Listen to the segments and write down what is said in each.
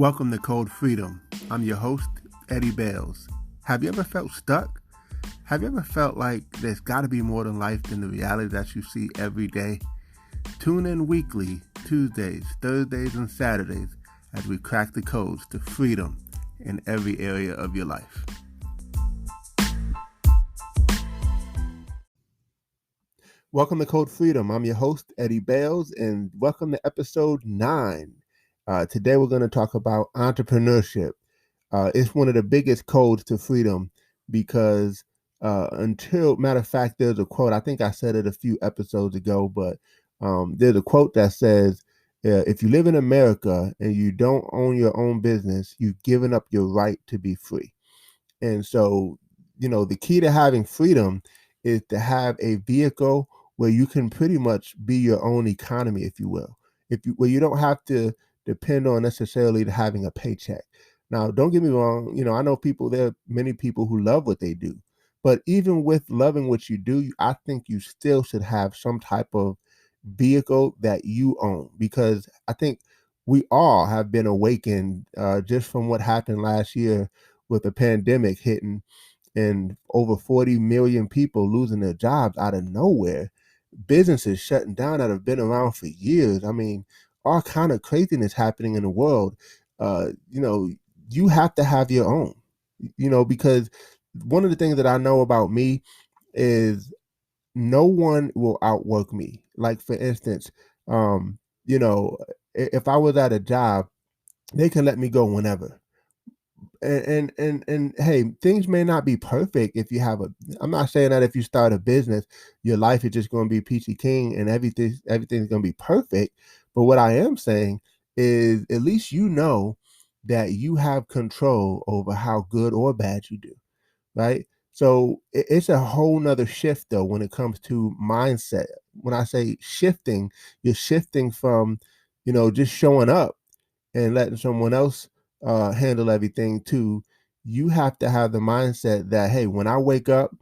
Welcome to Code Freedom. I'm your host, Eddie Bales. Have you ever felt stuck? Have you ever felt like there's got to be more to life than the reality that you see every day? Tune in weekly, Tuesdays, Thursdays, and Saturdays as we crack the codes to freedom in every area of your life. Welcome to Code Freedom. I'm your host, Eddie Bales, and welcome to episode 9. Today we're going to talk about entrepreneurship. It's one of the biggest codes to freedom because matter of fact, there's a quote, I think I said it a few episodes ago, but there's a quote that says, if you live in America and you don't own your own business, you've given up your right to be free. And so, the key to having freedom is to have a vehicle where you can pretty much be your own economy, if you will. Where you don't have to depend on necessarily having a paycheck. Now, don't get me wrong, I know there are many people who love what they do. But even with loving what you do, I think you still should have some type of vehicle that you own, because I think we all have been awakened just from what happened last year with the pandemic hitting and over 40 million people losing their jobs out of nowhere, businesses shutting down that have been around for years. I mean, all kind of craziness happening in the world. You have to have your own, because one of the things that I know about me is no one will outwork me. Like, for instance, if I was at a job, they can let me go whenever. And hey, things may not be perfect if you have I'm not saying that if you start a business, your life is just going to be peachy king and everything's going to be perfect. But what I am saying is, at least that you have control over how good or bad you do, right? So it's a whole nother shift though when it comes to mindset. When I say shifting, you're shifting from, just showing up and letting someone else handle everything too. You have to have the mindset that, hey, when I wake up,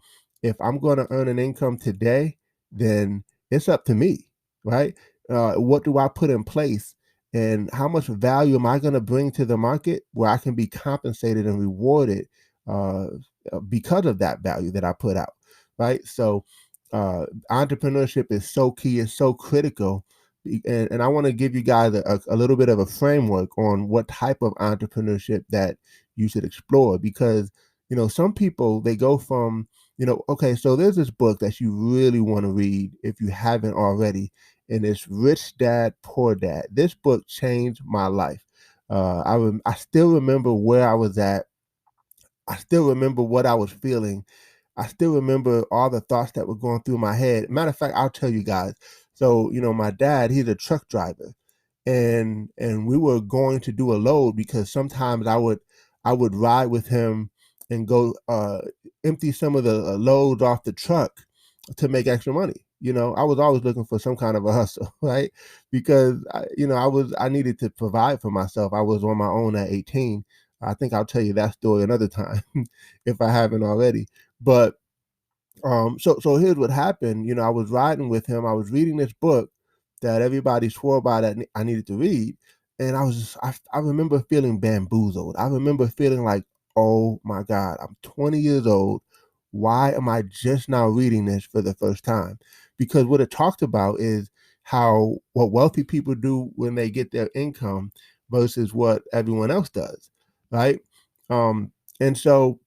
if I'm going to earn an income today, then it's up to me, right? What do I put in place, and how much value am I going to bring to the market where I can be compensated and rewarded because of that value that I put out, right? So entrepreneurship is so key, it's so critical, and I want to give you guys a little bit of a framework on what type of entrepreneurship that you should explore, because some people, they go from, okay, so there's this book that you really want to read if you haven't already, and it's Rich Dad Poor Dad. This book changed my life. I still remember where I was at. I still remember what I was feeling. I still remember all the thoughts that were going through my head. Matter of fact, I'll tell you guys. So, my dad, he's a truck driver, and we were going to do a load, because sometimes I would ride with him and go empty some of the loads off the truck to make extra money. I was always looking for some kind of a hustle, right? Because I needed to provide for myself. I was on my own at 18. I think I'll tell you that story another time if I haven't already. But so here's what happened. I was riding with him. I was reading this book that everybody swore by that I needed to read, and I remember feeling bamboozled. I remember feeling like, oh my God, I'm 20 years old. Why am I just now reading this for the first time? Because what it talked about is what wealthy people do when they get their income versus what everyone else does, right? And so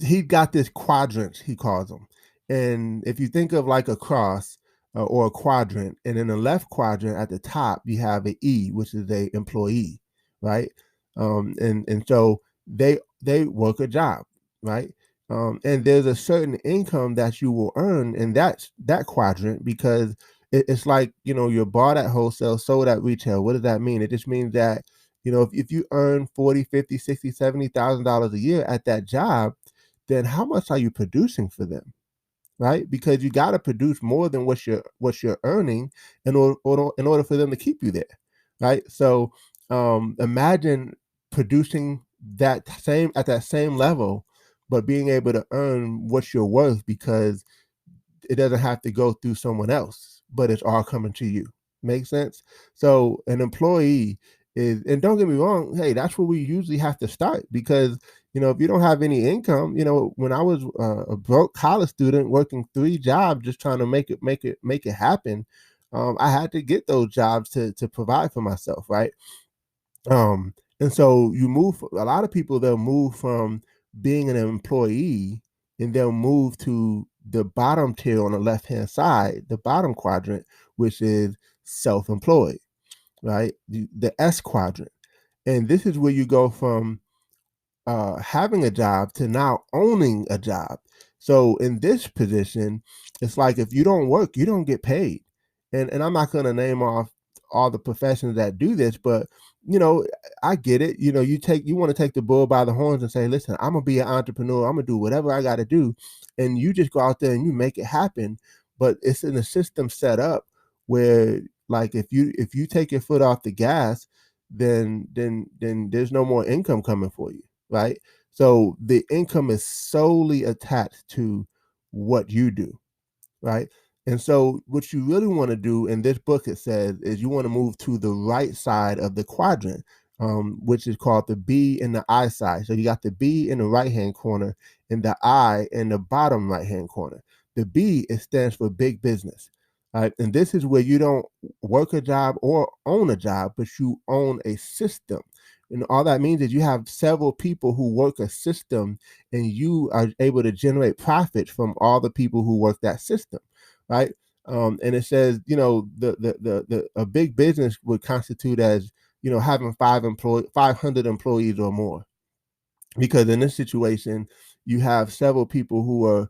he got this quadrants, he calls them. And if you think of like a cross or a quadrant, and in the left quadrant at the top, you have an E, which is a employee, right? And so they work a job, right? And there's a certain income that you will earn in that quadrant, because it's like, you're bought at wholesale, sold at retail. What does that mean? It just means that, if you earn 40, 50, 60, $70,000 a year at that job, then how much are you producing for them, right? Because you got to produce more than what you're earning in order for them to keep you there, right? So imagine producing at that same level, but being able to earn what you're worth, because it doesn't have to go through someone else, but it's all coming to you. Make sense? So an employee is, and don't get me wrong, hey, that's where we usually have to start, because if you don't have any income, when I was a broke college student working 3 jobs just trying to make it happen, I had to get those jobs to provide for myself, right? And so you move. A lot of people, they'll move from being an employee, and they'll move to the bottom tier on the left hand side, the bottom quadrant, which is self-employed, right? The S quadrant, and this is where you go from having a job to now owning a job. So in this position, it's like if you don't work, you don't get paid. And I'm not going to name off all the professions that do this, but you know, I get it. You want to take the bull by the horns and say, listen, I'm gonna be an entrepreneur. I'm gonna do whatever I got to do, and you just go out there and you make it happen. But it's in a system set up where, like, if you take your foot off the gas, then there's no more income coming for you, right? So the income is solely attached to what you do, right? And so what you really want to do in this book, it says, is you want to move to the right side of the quadrant, which is called the B and the I side. So you got the B in the right hand corner and the I in the bottom right hand corner. The B, it stands for big business. Right? And this is where you don't work a job or own a job, but you own a system. And all that means is you have several people who work a system, and you are able to generate profit from all the people who work that system, right? And it says, the a big business would constitute as, having 500 employees or more, because in this situation you have several people who are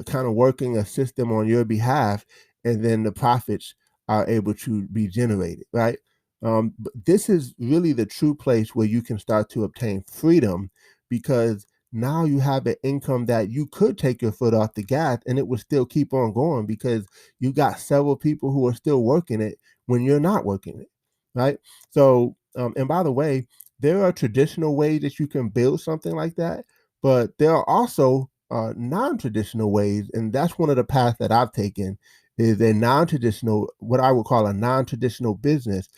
kind of working a system on your behalf, and then the profits are able to be generated, right? But this is really the true place where you can start to obtain freedom, because now you have an income that you could take your foot off the gas and it would still keep on going, because you got several people who are still working it when you're not working it, right? So and by the way, there are traditional ways that you can build something like that, but there are also non-traditional ways, and that's one of the paths that I've taken, is a non-traditional, what I would call a non-traditional business,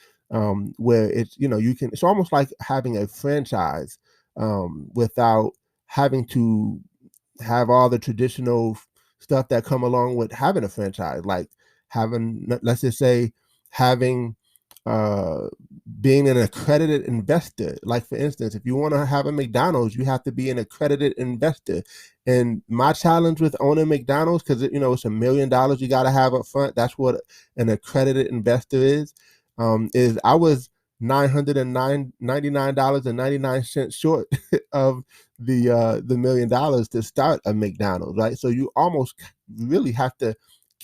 where it's, you can, it's almost like having a franchise, without having to have all the traditional stuff that come along with having a franchise, like having, let's just say, having uh being an accredited investor. Like, for instance, if you want to have a McDonald's, you have to be an accredited investor. And my challenge with owning McDonald's, because it's $1 million you got to have up front, that's what an accredited investor is I was $999.99 short of the $1 million to start a McDonald's, right? So you almost really have to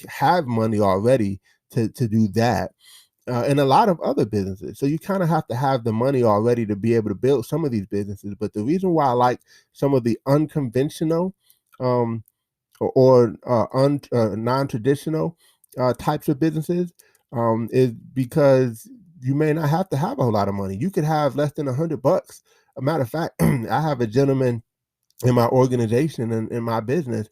have money already to do that, and a lot of other businesses. So you kind of have to have the money already to be able to build some of these businesses. But the reason why I like some of the unconventional, um, or non-traditional types of businesses, is because you may not have to have a whole lot of money. You could have less than $100. A matter of fact, I have a gentleman in my organization and in my business.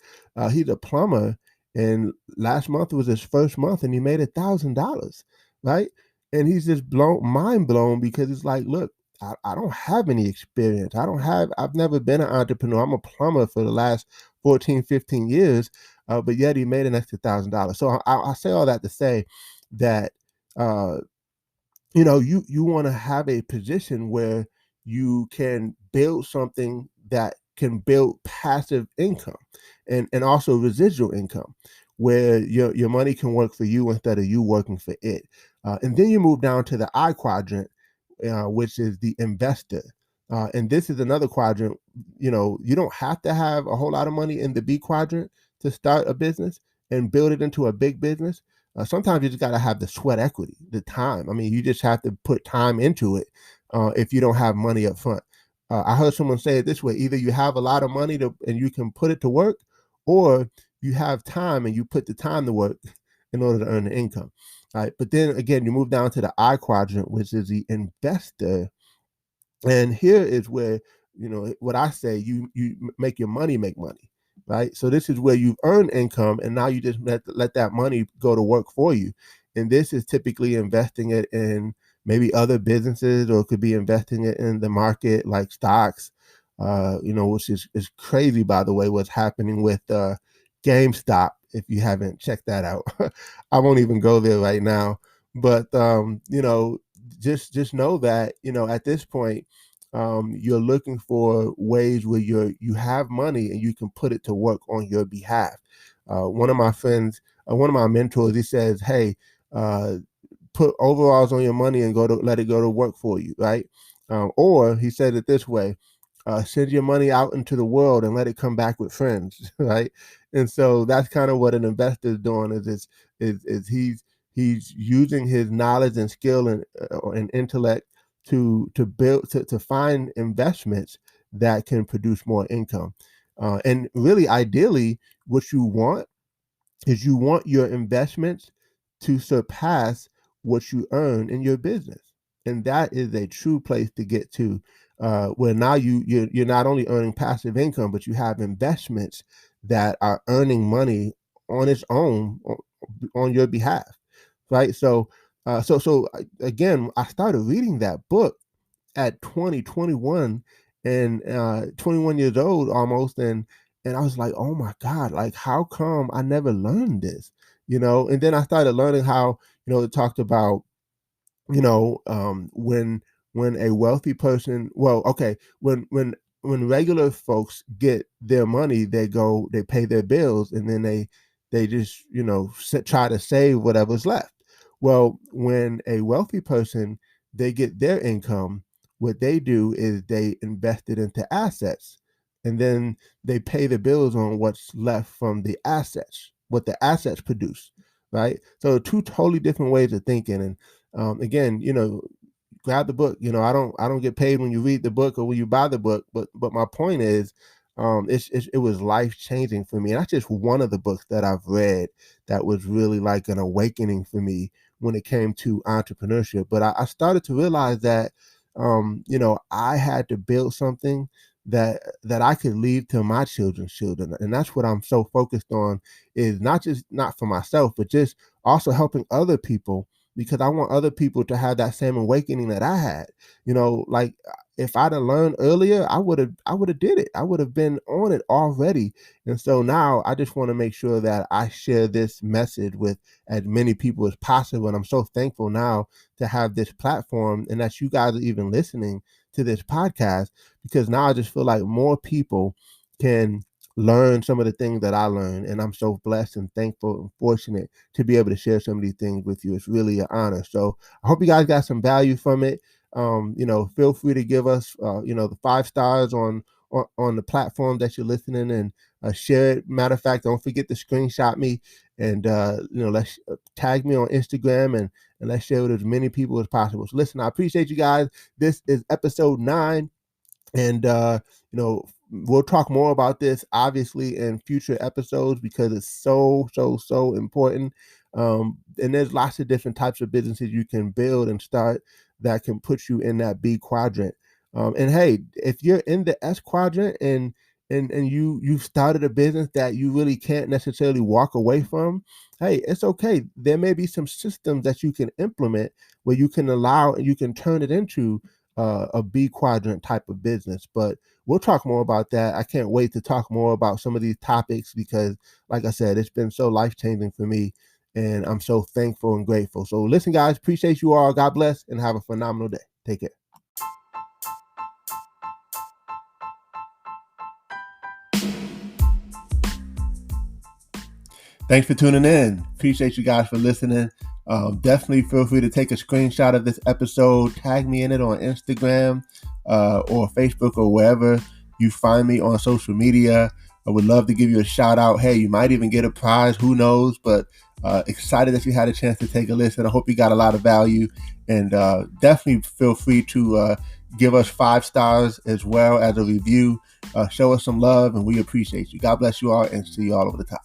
He's a plumber, and last month was his first month, and he made $1,000, right? And he's just mind blown, because it's like, look, I don't have any experience. I've never been an entrepreneur. I'm a plumber for the last 14, 15 years, but yet he made an extra $1,000. So I say all that to say that, uh, you want to have a position where you can build something that can build passive income, and also residual income, where your money can work for you instead of you working for it. And then you move down to the I quadrant, which is the investor. And this is another quadrant. You don't have to have a whole lot of money in the B quadrant to start a business and build it into a big business. Sometimes you just got to have the sweat equity, the time. I mean, you just have to put time into it, if you don't have money up front. I heard someone say it this way: either you have a lot of money and you can put it to work, or you have time and you put the time to work in order to earn the income. All right. But then again, you move down to the I quadrant, which is the investor. And here is where, what I say, you make your money make money, right? So this is where you've earned income, and now you just let that money go to work for you. And this is typically investing it in maybe other businesses, or it could be investing it in the market like stocks, which is crazy, by the way, what's happening with GameStop. If you haven't checked that out, I won't even go there right now. But just know that at this point, you're looking for ways where you have money and you can put it to work on your behalf. One of my friends, one of my mentors, he says, "Hey, uh, put overalls on your money and let it go to work for you," right? Or he said it this way: send your money out into the world and let it come back with friends, right? And so that's kind of what an investor is doing. Is he's using his knowledge and skill and intellect to build to find investments that can produce more income. And really, ideally, what you want is you want your investments to surpass what you earn in your business, and that is a true place to get to, where now you're not only earning passive income, but you have investments that are earning money on its own on your behalf, right? Again, I started reading that book at 21, and 21 years old almost, and I was like, oh my God, like how come I never learned this? And then I started learning how, it talked about, when a wealthy person, well, okay, when regular folks get their money, they pay their bills, and then they just try to save whatever's left. Well, when a wealthy person, they get their income, what they do is they invest it into assets, and then they pay the bills on what's left from the assets, what the assets produce, right? So two totally different ways of thinking. And again, grab the book. I don't get paid when you read the book or when you buy the book, but my point is, it was life changing for me, and that's just one of the books that I've read that was really like an awakening for me when it came to entrepreneurship. But I started to realize that, I had to build something that I could leave to my children's children, and that's what I'm so focused on, is not for myself, but just also helping other people, because I want other people to have that same awakening that I had. Like, if I'd have learned earlier, I would have did it. I would have been on it already. And so now I just want to make sure that I share this message with as many people as possible. And I'm so thankful now to have this platform, and that you guys are even listening to this podcast, because now I just feel like more people can learn some of the things that I learned. And I'm so blessed and thankful and fortunate to be able to share some of these things with you. It's really an honor. So I hope you guys got some value from it. Feel free to give us, the 5 stars on the platform that you're listening, and share it. Matter of fact, don't forget to screenshot me, and let's tag me on Instagram, and let's share it with as many people as possible. So listen, I appreciate you guys. This is episode 9. And we'll talk more about this obviously in future episodes, because it's so important. And there's lots of different types of businesses you can build and start that can put you in that B quadrant. And hey, if you're in the S quadrant, and you've started a business that you really can't necessarily walk away from, hey, it's okay. There may be some systems that you can implement where you can turn it into a B quadrant type of business. But we'll talk more about that. I can't wait to talk more about some of these topics, because, like I said, it's been so life changing for me, and I'm so thankful and grateful. So listen, guys, appreciate you all. God bless, and have a phenomenal day. Take care. Thanks for tuning in. Appreciate you guys for listening. Definitely feel free to take a screenshot of this episode, tag me in it on Instagram or Facebook, or wherever you find me on social media. I would love to give you a shout out. Hey, you might even get a prize. Who knows? But excited that you had a chance to take a listen. I hope you got a lot of value. And definitely feel free to give us 5 stars as well as a review. Show us some love, and we appreciate you. God bless you all, and see you all over the top.